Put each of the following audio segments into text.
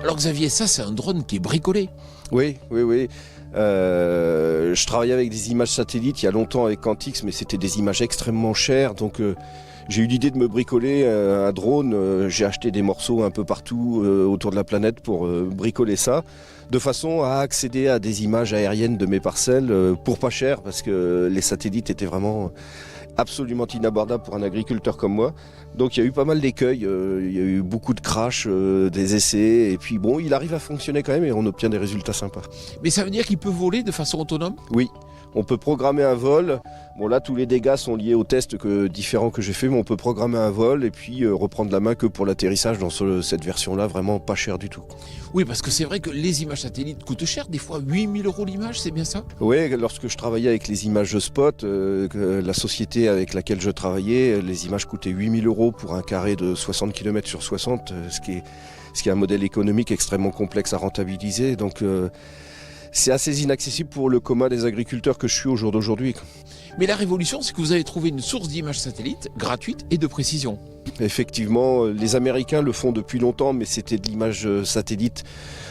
Alors Xavier, ça c'est un drone qui est bricolé. Oui. Je travaillais avec des images satellites il y a longtemps avec Quantix, mais c'était des images extrêmement chères. Donc j'ai eu l'idée de me bricoler un drone. J'ai acheté des morceaux un peu partout autour de la planète pour bricoler ça, de façon à accéder à des images aériennes de mes parcelles pour pas cher, parce que les satellites étaient vraiment absolument inabordable pour un agriculteur comme moi. Donc il y a eu pas mal d'écueils, il y a eu beaucoup de crash, des essais, et puis bon, il arrive à fonctionner quand même et on obtient des résultats sympas. Mais ça veut dire qu'il peut voler de façon autonome? Oui, on peut programmer un vol. Bon là, tous les dégâts sont liés aux tests différents que j'ai fait, mais on peut programmer un vol et puis reprendre la main que pour l'atterrissage dans cette version-là, vraiment pas cher du tout. Oui, parce que c'est vrai que les images satellites coûtent cher, des fois 8 000 € l'image, c'est bien ça? Oui, lorsque je travaillais avec les images Spot, la société avec laquelle je travaillais, les images coûtaient 8 000 € pour un carré de 60 km sur 60, ce qui est un modèle économique extrêmement complexe à rentabiliser. Donc c'est assez inaccessible pour le commun des agriculteurs que je suis au jour d'aujourd'hui. Mais la révolution, c'est que vous avez trouvé une source d'images satellites gratuite et de précision. Effectivement, les Américains le font depuis longtemps, mais c'était de l'image satellite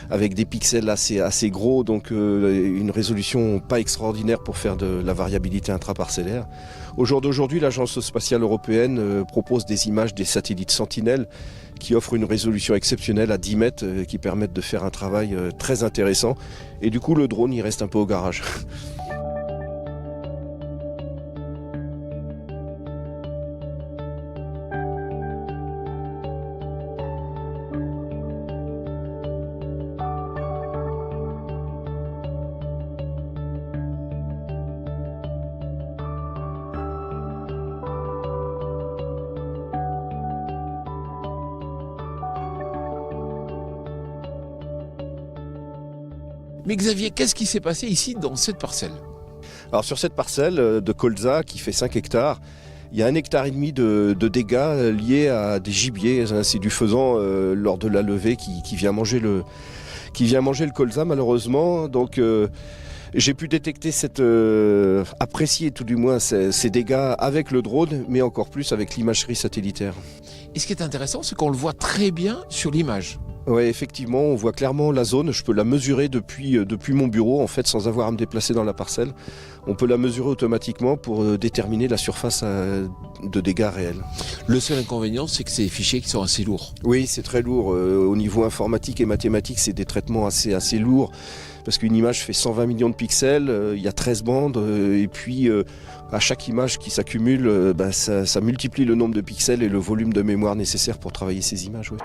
avec des pixels assez gros, donc une résolution pas extraordinaire pour faire de la variabilité intraparcellaire. Au jour d'aujourd'hui, l'Agence spatiale européenne propose des images des satellites Sentinelle qui offrent une résolution exceptionnelle à 10 mètres, qui permettent de faire un travail très intéressant. Et du coup, le drone, il reste un peu au garage. Mais Xavier, qu'est-ce qui s'est passé ici dans cette parcelle? Alors sur cette parcelle de colza qui fait 5 hectares, il y a 1,5 hectare de dégâts liés à des gibiers. C'est du faisan lors de la levée qui vient manger le colza malheureusement. Donc j'ai pu détecter apprécier tout du moins ces dégâts avec le drone, mais encore plus avec l'imagerie satellitaire. Et ce qui est intéressant, c'est qu'on le voit très bien sur l'image. Oui, effectivement, on voit clairement la zone. Je peux la mesurer depuis mon bureau, en fait, sans avoir à me déplacer dans la parcelle. On peut la mesurer automatiquement pour déterminer la surface de dégâts réels. Le seul inconvénient, c'est que c'est des fichiers qui sont assez lourds. Oui, c'est très lourd. Au niveau informatique et mathématique, c'est des traitements assez lourds. Parce qu'une image fait 120 millions de pixels, il y a 13 bandes, et puis à chaque image qui s'accumule, ça multiplie le nombre de pixels et le volume de mémoire nécessaire pour travailler ces images. Ouais.